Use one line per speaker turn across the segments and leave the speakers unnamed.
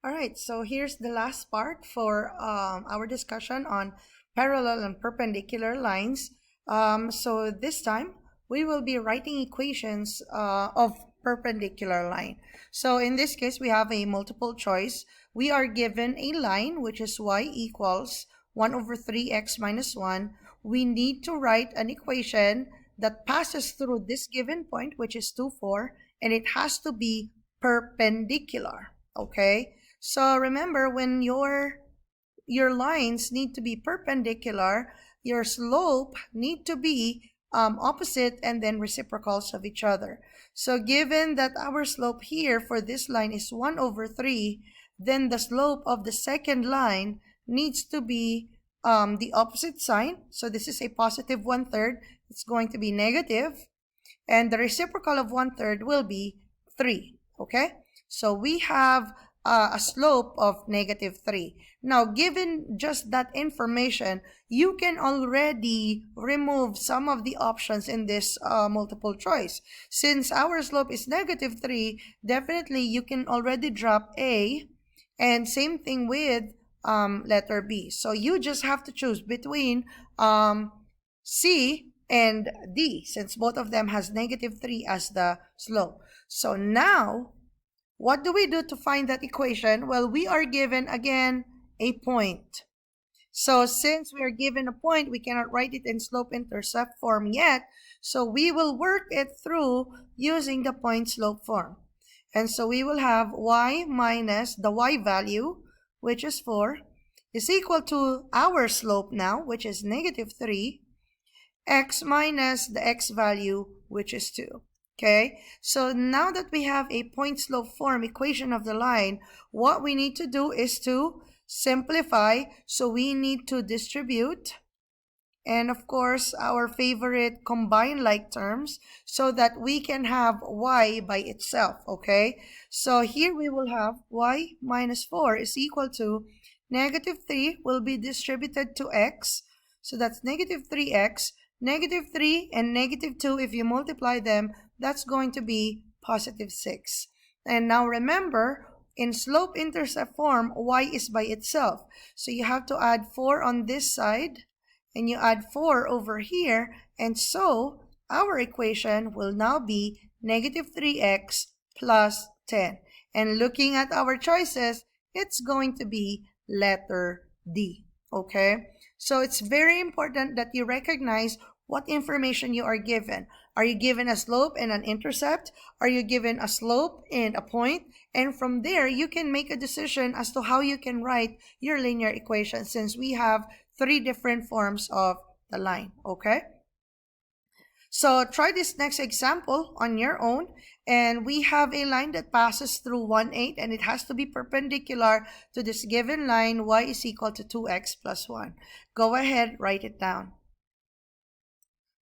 All right, so here's the last part for our discussion on parallel and perpendicular lines. So this time we will be writing equations of perpendicular line. So in this case, we have a multiple choice. We are given a line which is y equals 1 over 3x minus 1. We need to write an equation that passes through this given point, which is 2, 4, and it has to be perpendicular, okay? So remember, when your lines need to be perpendicular, your slope need to be opposite and then reciprocals of each other. So given that our slope here for this line is 1 over 3, then the slope of the second line needs to be the opposite sign. So this is a positive 1/3. It's going to be negative. And the reciprocal of 1/3 will be 3. Okay? So we have a slope of -3. Now, given just that information, you can already remove some of the options in this multiple choice. Since our slope is -3, definitely you can already drop A, and same thing with letter B. So you just have to choose between C and D, since both of them has -3 as the slope. So now, what do we do to find that equation? Well, we are given, again, a point. So since we are given a point, we cannot write it in slope-intercept form yet. So we will work it through using the point-slope form. And so we will have y minus the y value, which is 4, is equal to our slope now, which is -3, x minus the x value, which is 2. Okay, so now that we have a point-slope form equation of the line, what we need to do is to simplify. So we need to distribute, and of course our favorite combine like terms, so that we can have y by itself. Okay, so here we will have y minus 4 is equal to -3 will be distributed to x, so that's -3x. -3 and -2, if you multiply them, that's going to be +6. And now remember, in slope-intercept form, y is by itself. So you have to add 4 on this side, and you add 4 over here, and so our equation will now be -3x plus 10. And looking at our choices, it's going to be letter D. Okay? So it's very important that you recognize what information you are given. Are you given a slope and an intercept? Are you given a slope and a point? And from there, you can make a decision as to how you can write your linear equation, since we have 3 different forms of the line. Okay? So try this next example on your own. And we have a line that passes through 1/8, and it has to be perpendicular to this given line, y is equal to 2x plus 1. Go ahead, write it down.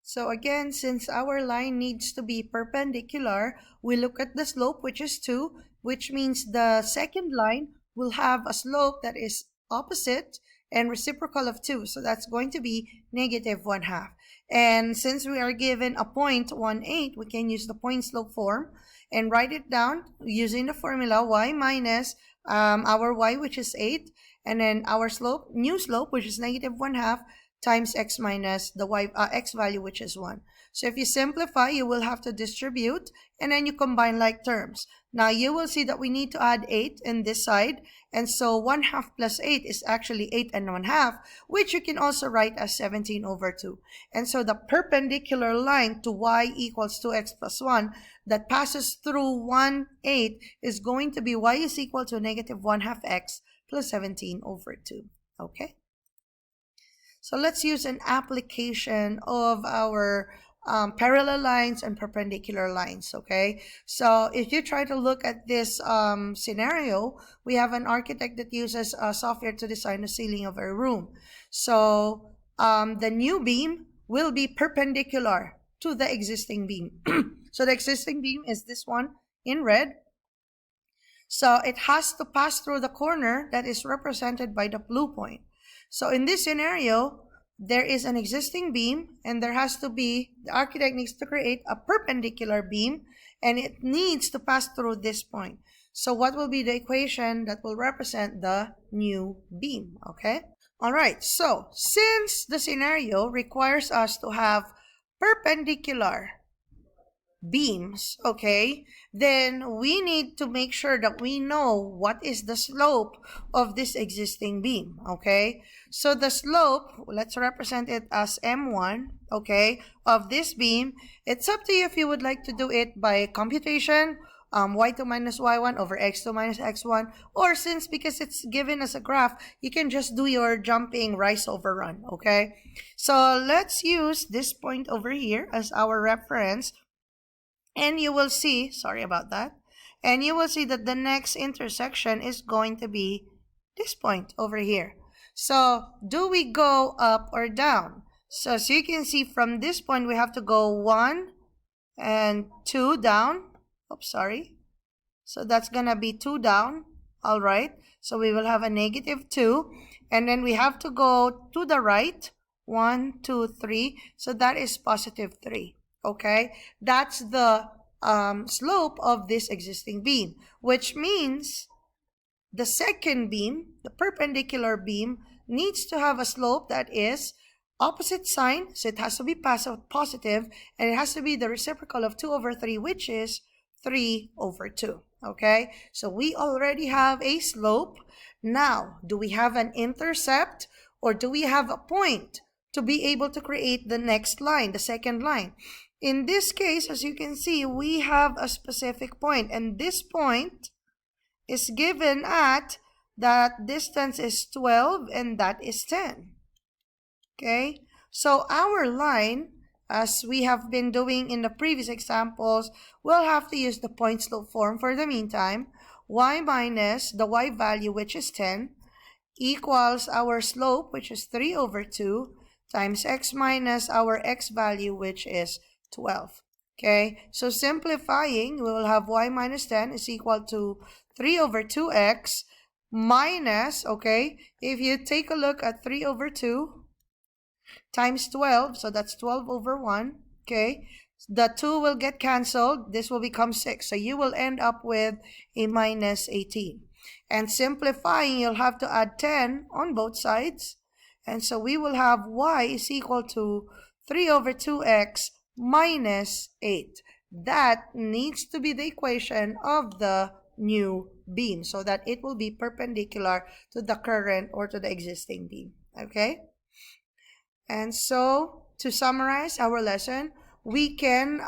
So again, since our line needs to be perpendicular, we look at the slope, which is 2, which means the second line will have a slope that is opposite and reciprocal of 2. So that's going to be -1/2. And since we are given a point 1/8, we can use the point slope form and write it down using the formula y minus our y, which is 8, and then our slope, new slope, which is -1/2, times x minus the y x value, which is 1. So if you simplify, you will have to distribute, and then you combine like terms. Now you will see that we need to add 8 in this side, and so 1/2 plus 8 is actually 8 and 1/2, which you can also write as 17 over 2. And so the perpendicular line to y equals 2x plus 1 that passes through 1/8 is going to be y is equal to -1/2 x plus 17 over 2. Okay? So let's use an application of our parallel lines and perpendicular lines, okay? So if you try to look at this scenario, we have an architect that uses software to design the ceiling of a room. So the new beam will be perpendicular to the existing beam. So the existing beam is this one in red. So it has to pass through the corner that is represented by the blue point. So in this scenario, there is an existing beam, and there has to be, the architect needs to create a perpendicular beam, and it needs to pass through this point. So what will be the equation that will represent the new beam? Okay. All right. So since the scenario requires us to have perpendicular beams, okay, then we need to make sure that we know what is the slope of this existing beam, okay? So the slope, let's represent it as M1, okay, of this beam. It's up to you if you would like to do it by computation, y2 minus y1 over x2 minus x1, or since because it's given as a graph, you can just do your jumping rise over run, okay? So let's use this point over here as our reference. And you will see, sorry about that, and you will see that the next intersection is going to be this point over here. So do we go up or down? So as you can see from this point, we have to go 1 and 2 down. Oops, sorry. So that's going to be 2 down. All right. So we will have a -2. And then we have to go to the right. 1, 2, 3. So that is +3. Okay, that's the slope of this existing beam, which means the second beam, the perpendicular beam, needs to have a slope that is opposite sign, so it has to be positive, and it has to be the reciprocal of 2 over 3, which is 3 over 2. Okay, so we already have a slope. Now, do we have an intercept, or do we have a point to be able to create the next line, the second line? In this case, as you can see, we have a specific point, and this point is given at that distance is 12 and that is 10. Okay, so our line, as we have been doing in the previous examples, we'll have to use the point slope form for the meantime. Y minus the y value, which is 10, equals our slope, which is 3 over 2, times x minus our x value, which is 12. Okay, so simplifying, we will have y minus 10 is equal to 3 over 2x minus, okay, if you take a look at 3 over 2 times 12, so that's 12 over 1, okay, the 2 will get canceled, this will become 6, so you will end up with a -18. And simplifying, you'll have to add 10 on both sides, and so we will have y is equal to 3 over 2x minus 8. That needs to be the equation of the new beam so that it will be perpendicular to the current or to the existing beam. Okay? And so, to summarize our lesson, we can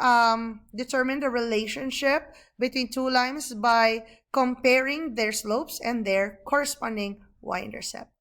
determine the relationship between two lines by comparing their slopes and their corresponding y-intercept.